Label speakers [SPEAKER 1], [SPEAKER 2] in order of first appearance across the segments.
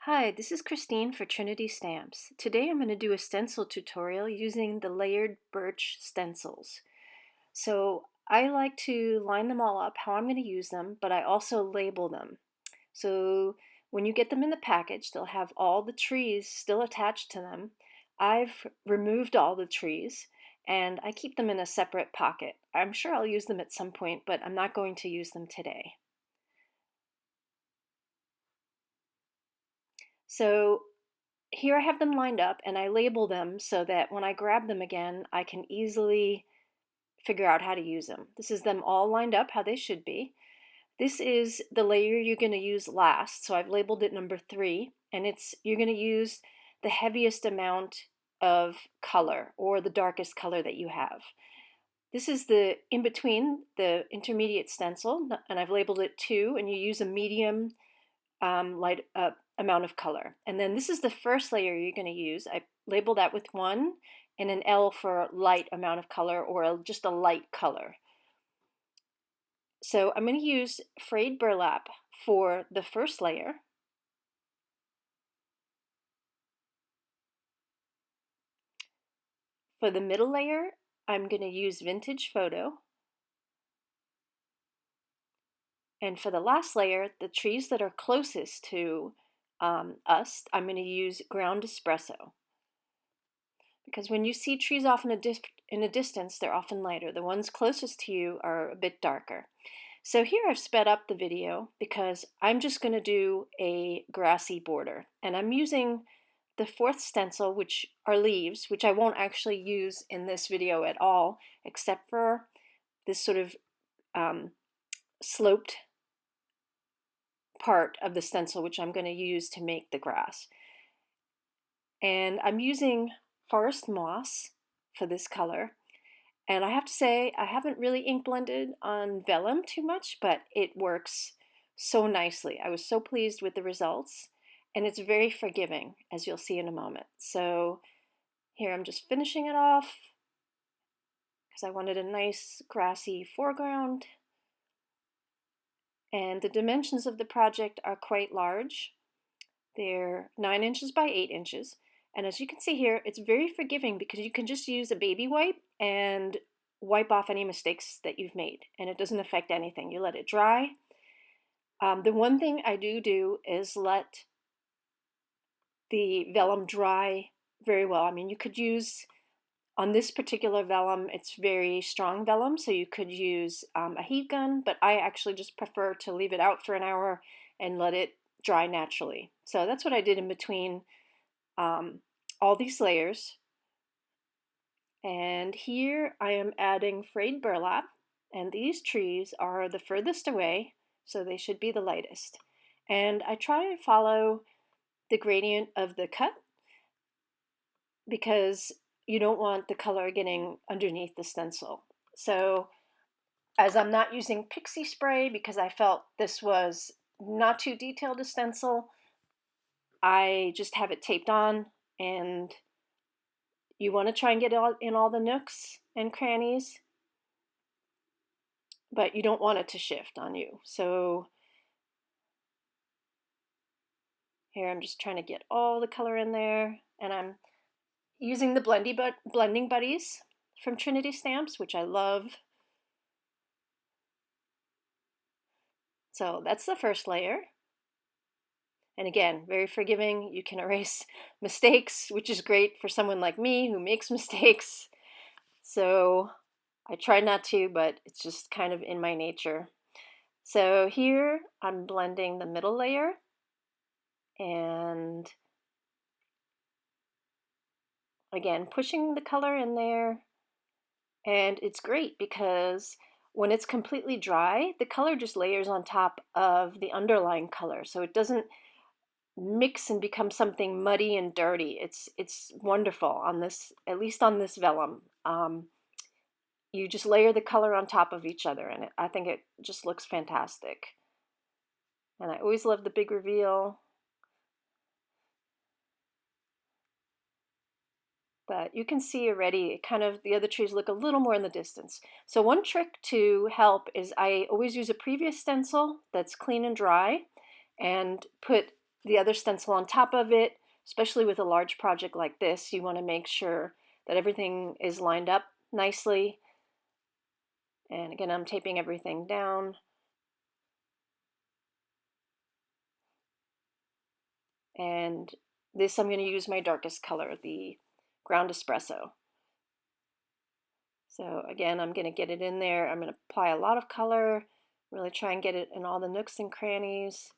[SPEAKER 1] Hi, this is Christine for Trinity Stamps. Today I'm going to do a stencil tutorial using the layered birch stencils. So I like to line them all up how I'm going to use them, but I also label them. So when you get them in the package, they'll have all the trees still attached to them. I've removed all the trees and I keep them in a separate pocket. I'm sure I'll use them at some point, but I'm not going to use them today. So here I have them lined up and I label them so that when I grab them again, I can easily figure out how to use them. This is them all lined up how they should be. This is the layer you're going to use last. So I've labeled it number 3, and you're going to use the heaviest amount of color or the darkest color that you have. This is the in between, the intermediate stencil, and I've labeled it 2, and you use a medium light amount of color. And then this is the first layer you're going to use. I labeled that with 1 and an L for light amount of color, or just a light color. So I'm going to use frayed burlap for the first layer. For the middle layer, I'm going to use vintage photo. And for the last layer, the trees that are closest to us, I'm going to use ground espresso. Because when you see trees off in a distance, they're often lighter. The ones closest to you are a bit darker. So here I've sped up the video because I'm just going to do a grassy border. And I'm using the 4th stencil, which are leaves, which I won't actually use in this video at all, except for this sort of sloped part of the stencil, which I'm going to use to make the grass. And I'm using forest moss for this color. And I have to say, I haven't really ink blended on vellum too much, but it works so nicely. I was so pleased with the results, and it's very forgiving, as you'll see in a moment. So here I'm just finishing it off because I wanted a nice grassy foreground. And the dimensions of the project are quite large. They're 9 inches by 8 inches. And as you can see here, it's very forgiving because you can just use a baby wipe and wipe off any mistakes that you've made, and it doesn't affect anything. You let it dry. The one thing I do is let the vellum dry very well. I mean, you could use, on this particular vellum, it's very strong vellum, so you could use a heat gun, but I actually just prefer to leave it out for an hour and let it dry naturally. So that's what I did in between all these layers. And here I am adding frayed burlap, and these trees are the furthest away, so they should be the lightest. And I try to follow the gradient of the cut because you don't want the color getting underneath the stencil. So as I'm not using pixie spray because I felt this was not too detailed a stencil, I just have it taped on, and you want to try and get it in all the nooks and crannies, but you don't want it to shift on you. So here I'm just trying to get all the color in there, and I'm using the blending buddies from Trinity Stamps, which I love. So that's the first layer. And again, very forgiving. You can erase mistakes, which is great for someone like me who makes mistakes. So I try not to, but it's just kind of in my nature. So here I'm blending the middle layer, and again, pushing the color in there. And it's great because when it's completely dry, the color just layers on top of the underlying color. So it doesn't mix and become something muddy and dirty. It's wonderful on this, at least on this vellum. You just layer the color on top of each other, and I think it just looks fantastic. And I always love the big reveal. But you can see already kind of the other trees look a little more in the distance. So one trick to help is I always use a previous stencil that's clean and dry and put the other stencil on top of it. Especially with a large project like this, you want to make sure that everything is lined up nicely. And again, I'm taping everything down. And this, I'm going to use my darkest color, the ground espresso. So again, I'm going to get it in there. I'm going to apply a lot of color, really try and get it in all the nooks and crannies.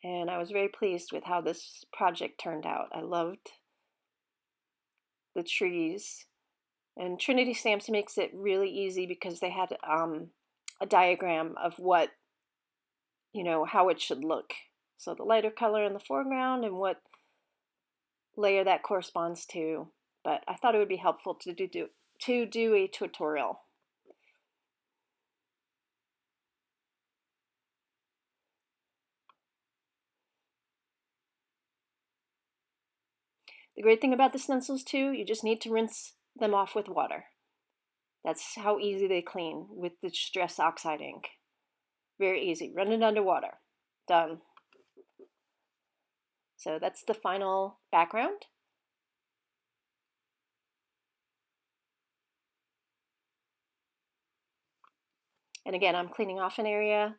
[SPEAKER 1] And I was very pleased with how this project turned out. I loved the trees. And Trinity Stamps makes it really easy because they had a diagram of what, how it should look. So the lighter color in the foreground and what layer that corresponds to. But I thought it would be helpful to do a tutorial. The great thing about the stencils too, you just need to rinse them off with water. That's how easy they clean with the Stress Oxide ink. Very easy. Run it under water. Done. So that's the final background. And again, I'm cleaning off an area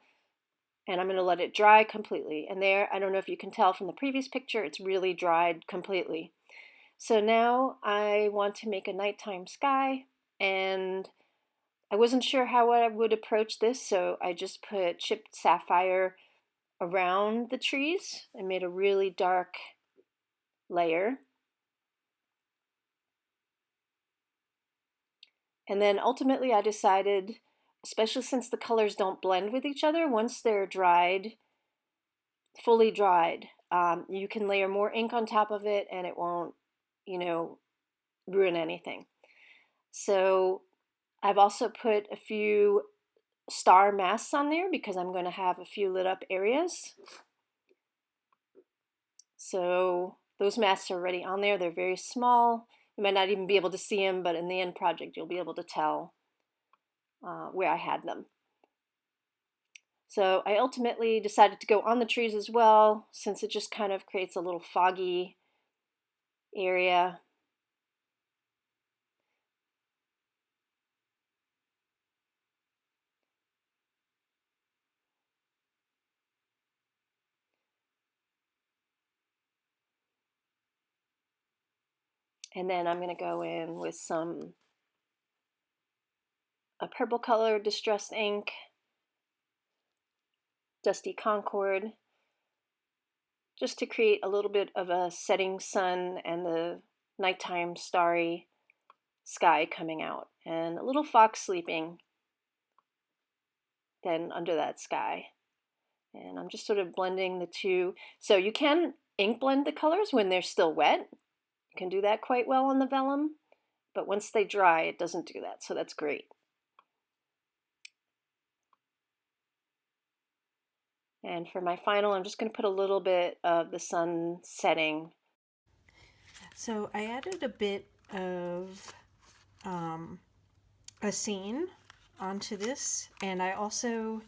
[SPEAKER 1] and I'm going to let it dry completely. And there, I don't know if you can tell from the previous picture, it's really dried completely. So now I want to make a nighttime sky, and I wasn't sure how I would approach this, so I just put chipped sapphire around the trees and made a really dark layer. And then ultimately I decided, especially since the colors don't blend with each other, once they're dried, fully dried, you can layer more ink on top of it and it won't, ruin anything. So I've also put a few star masks on there because I'm going to have a few lit up areas. So those masks are already on there. They're very small. You might not even be able to see them, but in the end project, you'll be able to tell where I had them. So I ultimately decided to go on the trees as well, since it just kind of creates a little foggy area. And then I'm going to go in with a purple color distressed ink, Dusty Concord, just to create a little bit of a setting sun and the nighttime starry sky coming out, and a little fox sleeping then under that sky. And I'm just sort of blending the two. So you can ink blend the colors when they're still wet. You can do that quite well on the vellum, but once they dry, it doesn't do that, so that's great. And for my final, I'm just going to put a little bit of the sun setting.
[SPEAKER 2] So I added a bit of a scene onto this, and I also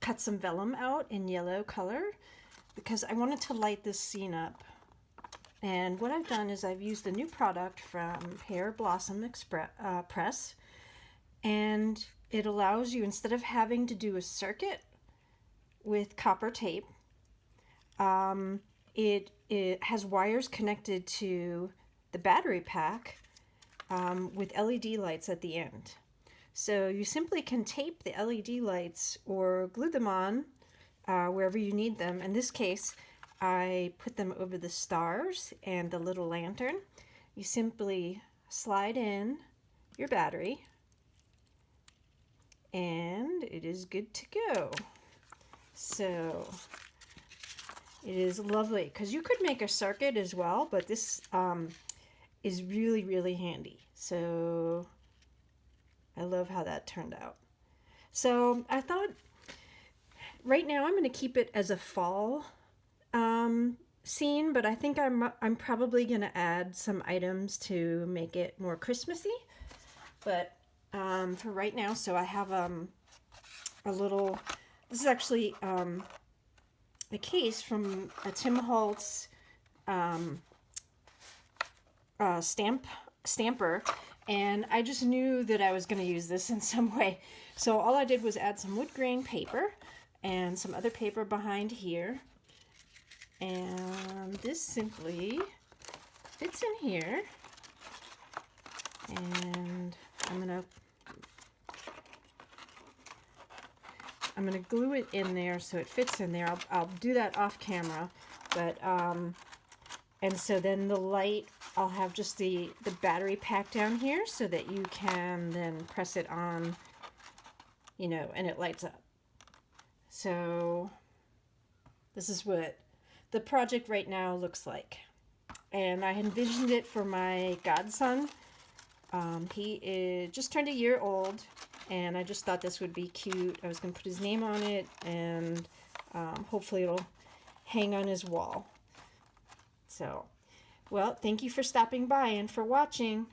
[SPEAKER 2] cut some vellum out in yellow color because I wanted to light this scene up. And what I've done is I've used a new product from Pear Blossom Press, and it allows you, instead of having to do a circuit with copper tape, it has wires connected to the battery pack with LED lights at the end. So you simply can tape the LED lights or glue them on wherever you need them. In this case, I put them over the stars and the little lantern. You simply slide in your battery and it is good to go. So it is lovely because you could make a circuit as well, but this is really, really handy. So I love how that turned out. So I thought right now I'm going to keep it as a fall scene, but I think I'm probably going to add some items to make it more Christmassy. But for right now, so I have a a little, this is actually a case from a Tim Holtz stamper, and I just knew that I was going to use this in some way. So all I did was add some wood grain paper and some other paper behind here, and this simply fits in here, and I'm gonna glue it in there so it fits in there. I'll do that off camera, but and so then the light, I'll have just the battery pack down here so that you can then press it on, you know, and it lights up. So this is what the project right now looks like. And I envisioned it for my godson. He is just turned a year old, and I just thought this would be cute. I was going to put his name on it, and hopefully it'll hang on his wall. So, well, thank you for stopping by and for watching.